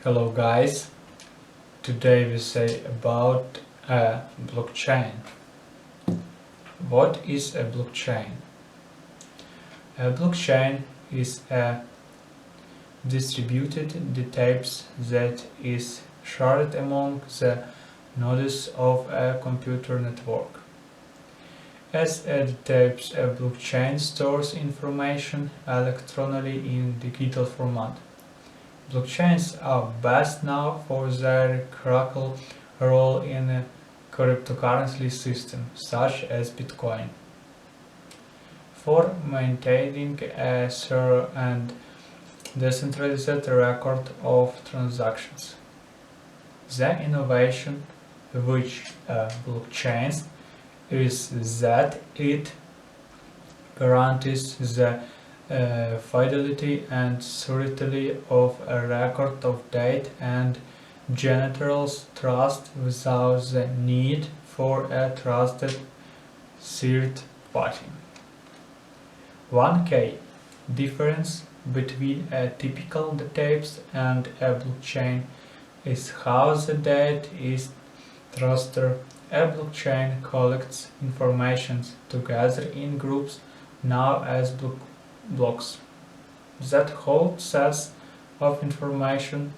Hello guys, today we say about a blockchain. What is a blockchain? A blockchain is a distributed database that is shared among the nodes of a computer network. As a database, a blockchain stores information electronically in digital format. Blockchains are best known for their critical role in a cryptocurrency system, such as Bitcoin, for maintaining a secure and decentralized record of transactions. The innovation which blockchains is that it guarantees the fidelity and security of a record of data and generates trust without the need for a trusted third party. One key difference between a typical database and a blockchain is how the data is trusted. A blockchain collects information together in groups known as blocks that hold sets of information.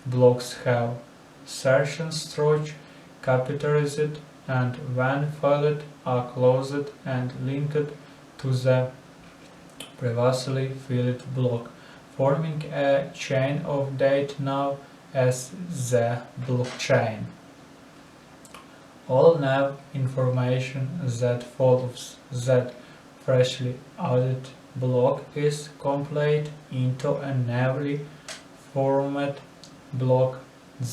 Blocks have certain structure, capitalized, and when filled are closed and linked to the previously filled block, forming a chain of data known as the blockchain. All nav information that follows that freshly added block is compiled into a newly formed block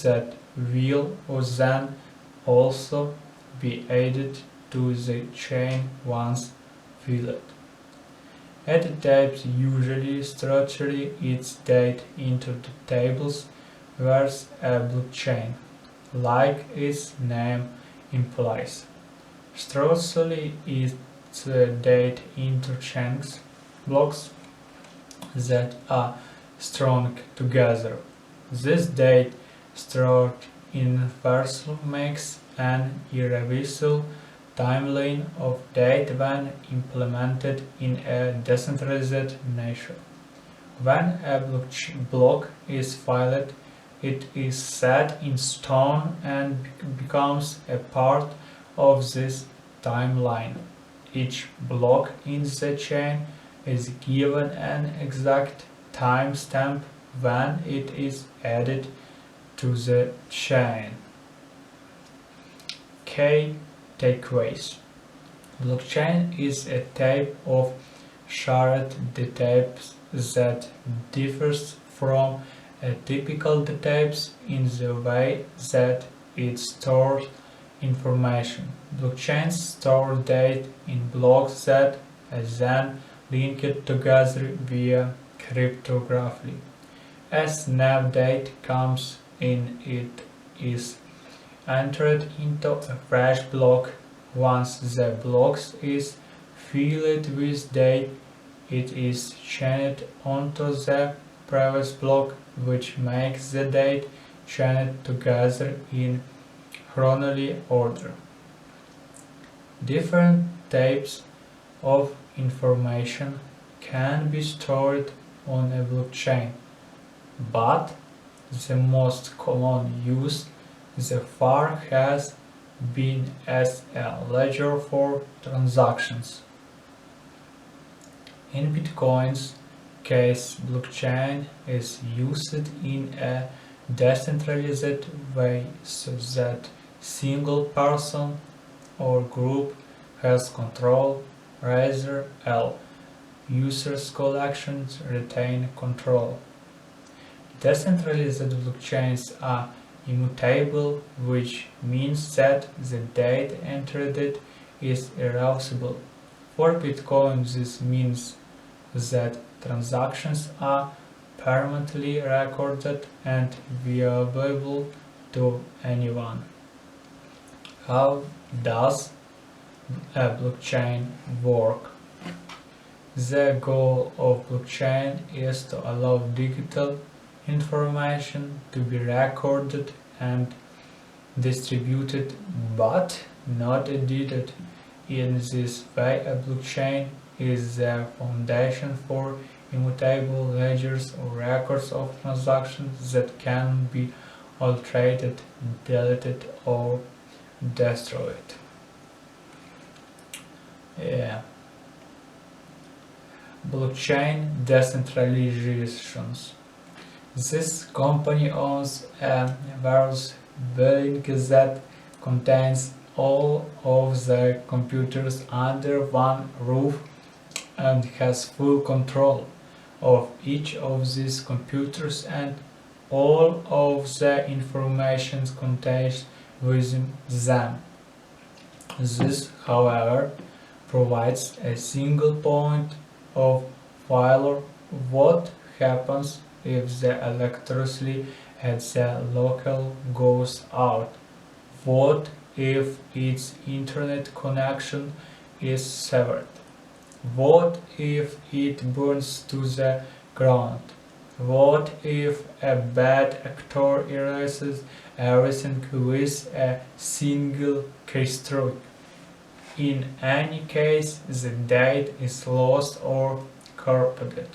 that will then also be added to the chain once filled. A database usually structures its data into the tables, whereas a blockchain, like its name implies, structures its data into chunks, blocks that are strung together. This data stored in Vercel makes an irreversible timeline of data when implemented in a decentralized nature. When a block is filed, it is set in stone and becomes a part of this timeline. Each block in the chain is given an exact timestamp when it is added to the chain. Key takeaways. Blockchain is a type of shared database that differs from a typical database in the way that it stores information. Blockchains store data in blocks that are then linked together via cryptography. As new data comes in, it is entered into a fresh block. Once the block is filled with data, it is chained onto the previous block, which makes the data chained together in chronological order. Different types of information can be stored on a blockchain, but the most common use so far has been as a ledger for transactions. In Bitcoin's case, blockchain is used in a decentralized way so that single person or group has control, rather all users' collections retain control. Decentralized blockchains are immutable, which means that the data entered is irreversible. For Bitcoin, this means that transactions are permanently recorded and viewable to anyone. How does a blockchain work? The goal of blockchain is to allow digital information to be recorded and distributed but not edited. In this way, a blockchain is the foundation for immutable ledgers or records of transactions that can be altered, deleted, or destroyed. Yeah. Blockchain decentralizations. This company owns a various building that contains all of the computers under one roof and has full control of each of these computers and all of the information contained within them. This, however, provides a single point of failure. What happens if the electricity at the local goes out? What if its internet connection is severed? What if it burns to the ground? What if a bad actor erases everything with a single keystroke? In any case, the data is lost or corrupted.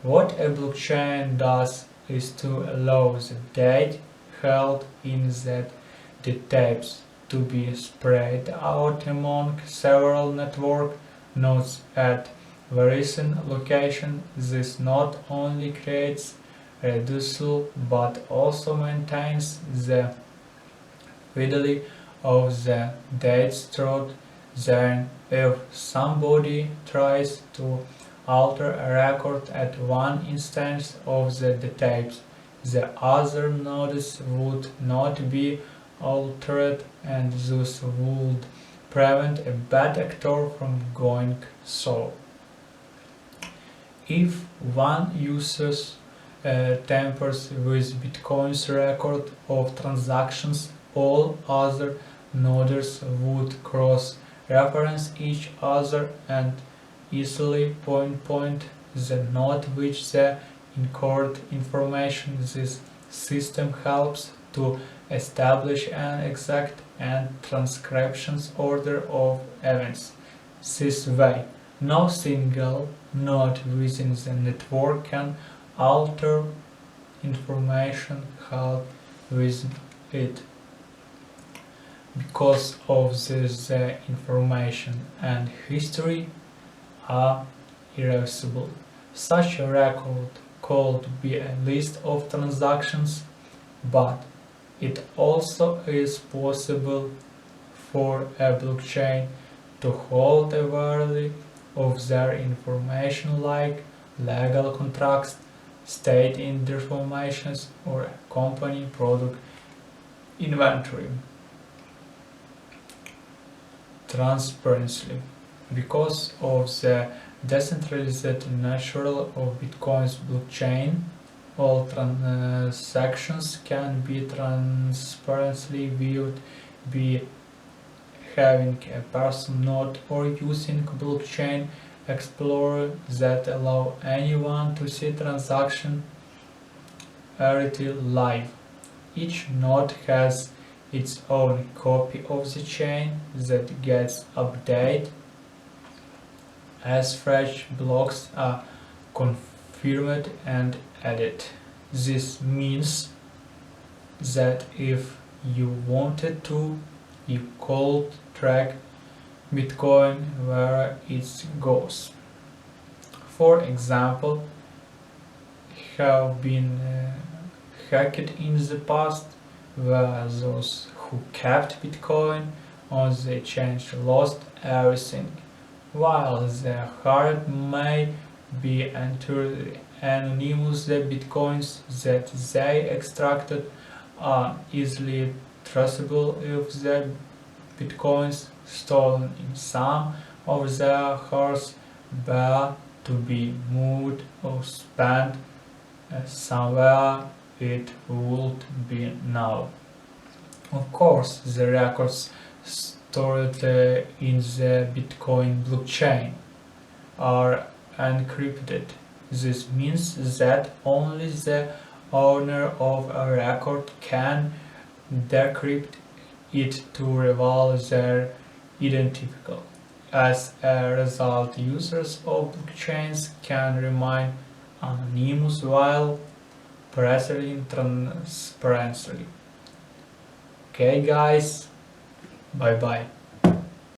What a blockchain does is to allow the data held in the tapes to be spread out among several network nodes at various locations. This not only creates reducible but also maintains the fidelity of the data stored. Then, if somebody tries to alter a record at one instance of the tapes, the other nodes would not be altered and thus would prevent a bad actor from going so. If one user tampers with Bitcoin's record of transactions, all other nodes would cross-reference each other and easily pinpoint the node which the encoded information. This system helps to establish an exact and transcription order of events. This way, no single node within the network can alter information held within it. Because of this, the information and history are irreversible. Such a record could be a list of transactions, but it also is possible for a blockchain to hold a value of their information like legal contracts, state informations, or a company product inventory. Transparency. Because of the decentralized nature of Bitcoin's blockchain, all transactions can be transparently viewed, be having a person node or using blockchain explorer that allow anyone to see transaction already live. Each node has its own copy of the chain that gets updated as fresh blocks are confirmed and added. This means that if you wanted to, you could track Bitcoin where it goes. For example, have been hacked in the past where those who kept Bitcoin on the exchange lost everything, while the hacker may be entirely anonymous. The Bitcoins that they extracted are easily traceable. If the Bitcoins stolen in some of their hacks were to be moved or spent somewhere, it would be now. Of course, the records stored in the Bitcoin blockchain are encrypted. This means that only the owner of a record can decrypt it to reveal their identity. As a result, users of blockchains can remain anonymous while preserving transparency. Okay guys, bye bye.